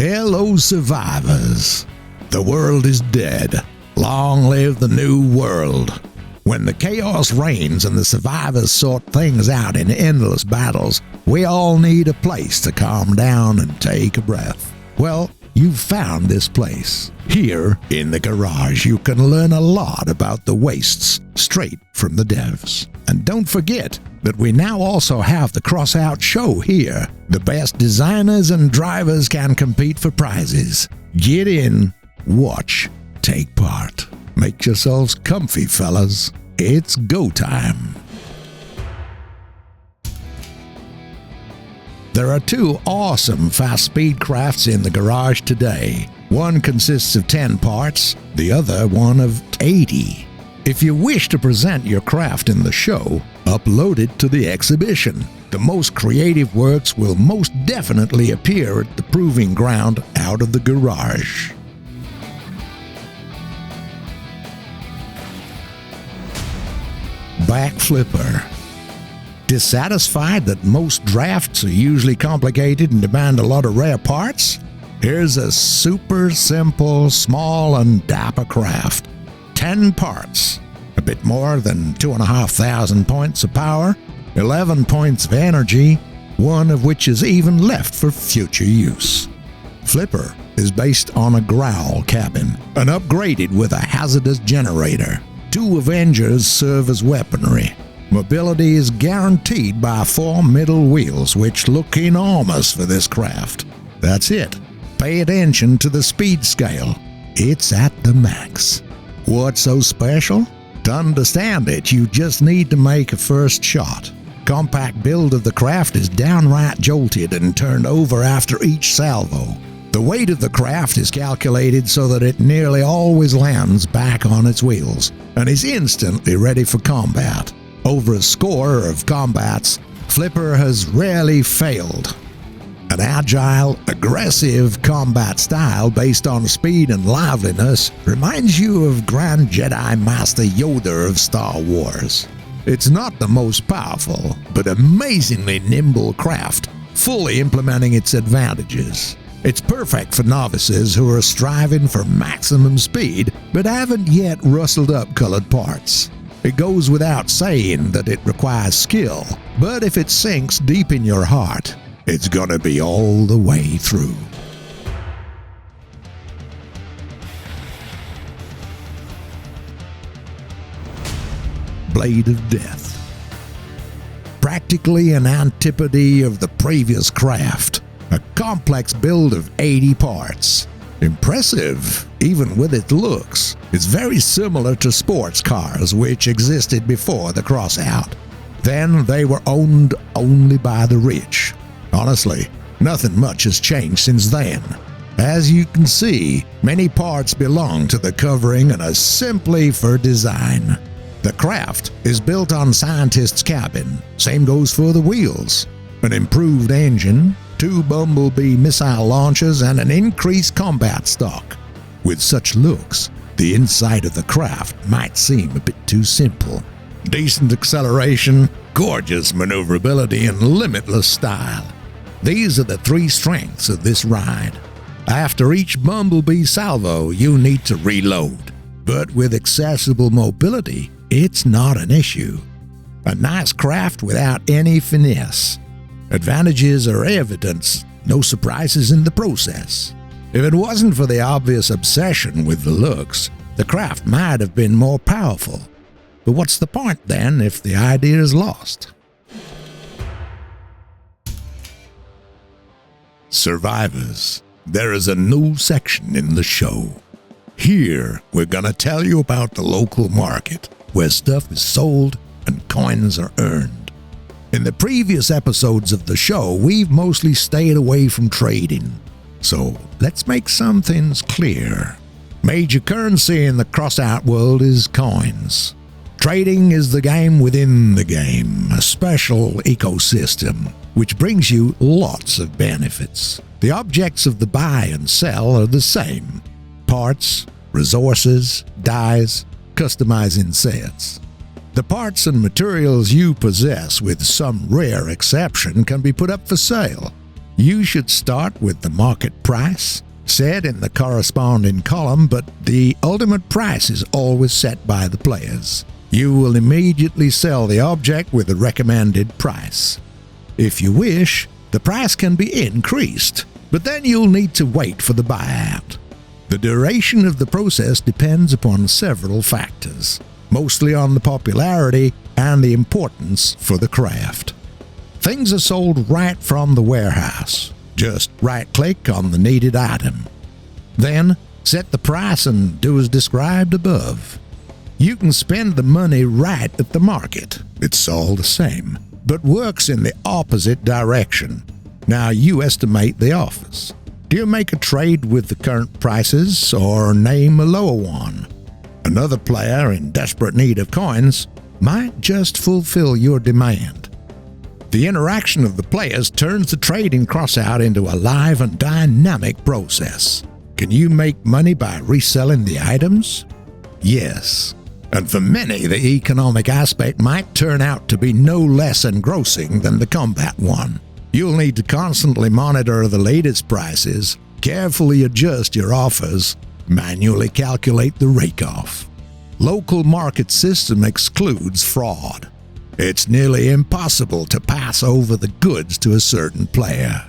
Hello, survivors. The world is dead. Long live the new world. When the chaos reigns and the survivors sort things out in endless battles, we all need a place to calm down and take a breath. Well, you've found this place. Here, in the garage, you can learn a lot about the wastes straight from the devs. And don't forget that we now also have the Crossout show here. The best designers and drivers can compete for prizes. Get in, watch, take part. Make yourselves comfy, fellas. It's go time. There are two awesome fast-speed crafts in the garage today. One consists of 10 parts, the other one of 80. If you wish to present your craft in the show, upload it to the exhibition. The most creative works will most definitely appear at the proving ground out of the garage. Back flipper. Dissatisfied that most drafts are usually complicated and demand a lot of rare parts? Here's a super simple, small, and dapper craft. 10 parts, a bit more than 2,500 points of power, 11 points of energy, one of which is even left for future use. Flipper is based on a growl cabin and upgraded with a hazardous generator. 2 Avengers serve as weaponry. Mobility is guaranteed by 4 middle wheels, which look enormous for this craft. That's it. Pay attention to the speed scale. It's at the max. What's so special? To understand it, you just need to make a first shot. Compact build of the craft is downright jolted and turned over after each salvo. The weight of the craft is calculated so that it nearly always lands back on its wheels and is instantly ready for combat. Over a score of combats, Flipper has rarely failed. An agile, aggressive combat style based on speed and liveliness reminds you of Grand Jedi Master Yoda of Star Wars. It's not the most powerful, but amazingly nimble craft, fully implementing its advantages. It's perfect for novices who are striving for maximum speed but haven't yet rustled up colored parts. It goes without saying that it requires skill, but if it sinks deep in your heart, it's gonna be all the way through. Blade of Death. Practically an antipode of the previous craft, a complex build of 80 parts. Impressive, even with its looks. It's very similar to sports cars, which existed before the Crossout. Then they were owned only by the rich. Honestly, nothing much has changed since then. As you can see, many parts belong to the covering and are simply for design. The craft is built on Scientist's cabin. Same goes for the wheels. An improved engine, 2 Bumblebee missile launchers, and an increased combat stock. With such looks, the inside of the craft might seem a bit too simple. Decent acceleration, gorgeous maneuverability, and limitless style. These are the 3 strengths of this ride. After each Bumblebee salvo, you need to reload. But with accessible mobility, it's not an issue. A nice craft without any finesse. Advantages are evident, no surprises in the process. If it wasn't for the obvious obsession with the looks, the craft might have been more powerful. But what's the point then if the idea is lost? Survivors, there is a new section in the show. Here, we're gonna tell you about the local market, where stuff is sold and coins are earned. In the previous episodes of the show, we've mostly stayed away from trading. So, let's make some things clear. Major currency in the Crossout world is coins. Trading is the game within the game, a special ecosystem, which brings you lots of benefits. The objects of the buy and sell are the same. Parts, resources, dyes, customizing sets. The parts and materials you possess, with some rare exception, can be put up for sale. You should start with the market price, set in the corresponding column, but the ultimate price is always set by the players. You will immediately sell the object with the recommended price. If you wish, the price can be increased, but then you'll need to wait for the buyout. The duration of the process depends upon several factors, mostly on the popularity and the importance for the craft. Things are sold right from the warehouse. Just right-click on the needed item. Then, set the price and do as described above. You can spend the money right at the market. It's all the same, but works in the opposite direction. Now you estimate the offers. Do you make a trade with the current prices or name a lower one? Another player in desperate need of coins might just fulfill your demand. The interaction of the players turns the trade in Crossout into a live and dynamic process. Can you make money by reselling the items? Yes. And for many, the economic aspect might turn out to be no less engrossing than the combat one. You'll need to constantly monitor the latest prices, carefully adjust your offers, manually calculate the rake-off. Local market system excludes fraud. It's nearly impossible to pass over the goods to a certain player.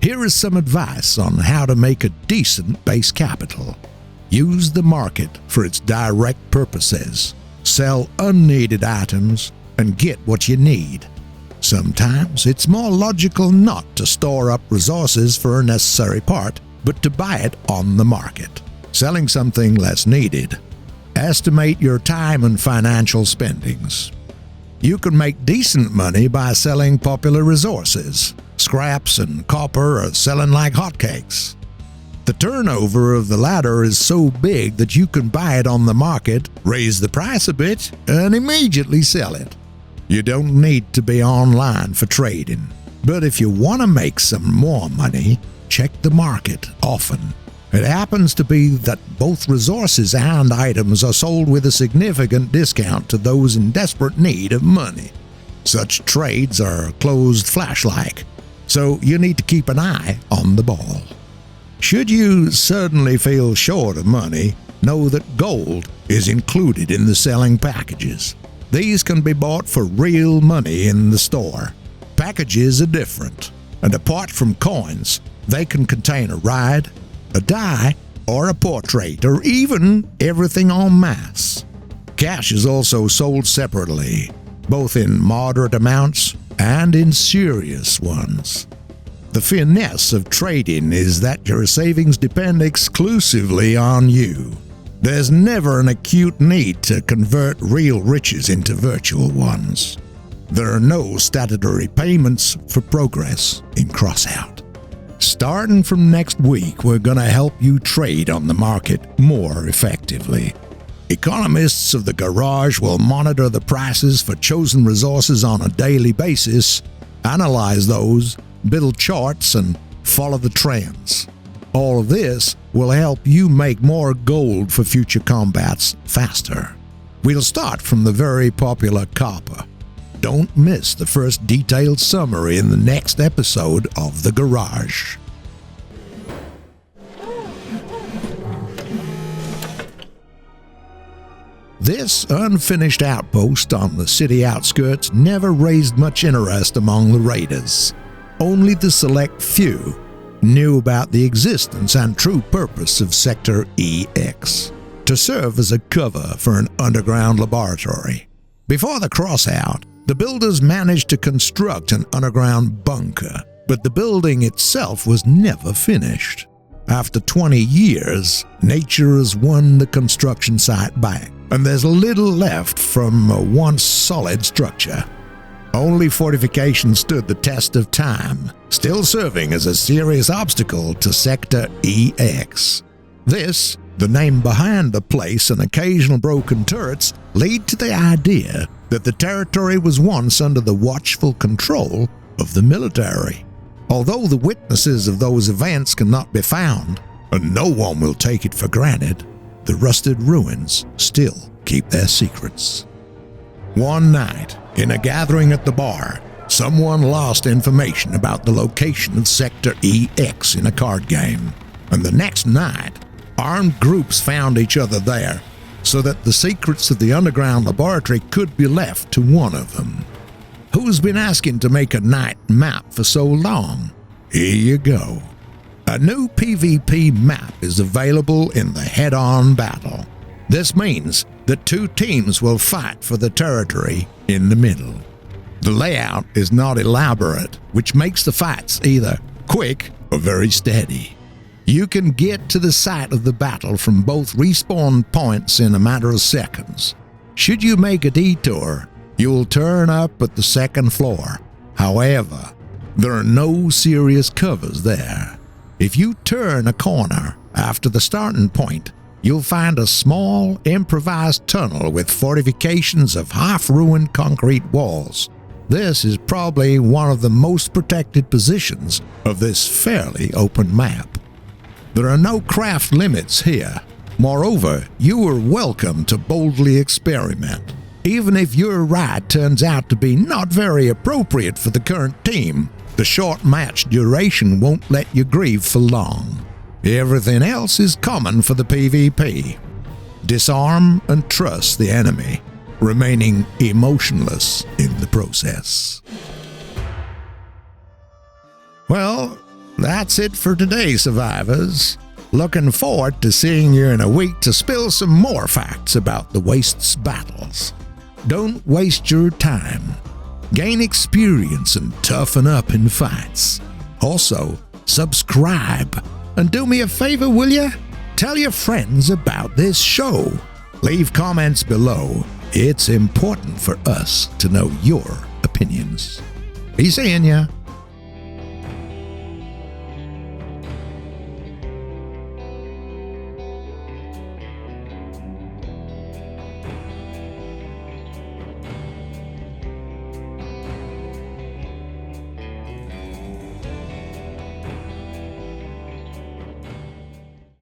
Here is some advice on how to make a decent base capital. Use the market for its direct purposes. Sell unneeded items and get what you need. Sometimes it's more logical not to store up resources for a necessary part, but to buy it on the market, selling something less needed. Estimate your time and financial spendings. You can make decent money by selling popular resources. Scraps and copper are selling like hotcakes. The turnover of the latter is so big that you can buy it on the market, raise the price a bit, and immediately sell it. You don't need to be online for trading, but if you want to make some more money, check the market often. It happens to be that both resources and items are sold with a significant discount to those in desperate need of money. Such trades are closed flash-like, so you need to keep an eye on the ball. Should you suddenly feel short of money, know that gold is included in the selling packages. These can be bought for real money in the store. Packages are different, and apart from coins, they can contain a ride, a die, or a portrait, or even everything en masse. Cash is also sold separately, both in moderate amounts and in serious ones. The finesse of trading is that your savings depend exclusively on you. There's never an acute need to convert real riches into virtual ones. There are no statutory payments for progress in Crossout. Starting from next week, we're going to help you trade on the market more effectively. Economists of the garage will monitor the prices for chosen resources on a daily basis, analyze those, build charts, and follow the trends. All of this will help you make more gold for future combats faster. We'll start from the very popular copper. Don't miss the first detailed summary in the next episode of The Garage. This unfinished outpost on the city outskirts never raised much interest among the raiders. Only the select few knew about the existence and true purpose of Sector EX, to serve as a cover for an underground laboratory. Before the Crossout, the builders managed to construct an underground bunker, but the building itself was never finished. After 20 years, nature has won the construction site back, and there's little left from a once solid structure. Only fortification stood the test of time, still serving as a serious obstacle to Sector EX. This, the name behind the place, and occasional broken turrets lead to the idea that the territory was once under the watchful control of the military. Although the witnesses of those events cannot be found, and no one will take it for granted, the rusted ruins still keep their secrets. One night, in a gathering at the bar, Someone lost information about the location of Sector EX in a card game, and the next night, armed groups found each other there so that the secrets of the underground laboratory could be left to one of them. Who's been asking to make a night map for so long? Here you go. A new PvP map is available in the head-on battle. This means that two teams will fight for the territory in the middle. The layout is not elaborate, which makes the fights either quick or very steady. You can get to the site of the battle from both respawn points in a matter of seconds. Should you make a detour, you'll turn up at the second floor. However, there are no serious covers there. If you turn a corner after the starting point, you'll find a small, improvised tunnel with fortifications of half-ruined concrete walls. This is probably one of the most protected positions of this fairly open map. There are no craft limits here. Moreover, you are welcome to boldly experiment. Even if your ride turns out to be not very appropriate for the current team, the short match duration won't let you grieve for long. Everything else is common for the PvP. Disarm and trust the enemy, remaining emotionless in the process. Well, that's it for today, survivors. Looking forward to seeing you in a week to spill some more facts about the Waste's battles. Don't waste your time. Gain experience and toughen up in fights. Also, subscribe. And do me a favor, will ya? Tell your friends about this show. Leave comments below. It's important for us to know your opinions. Be seeing ya.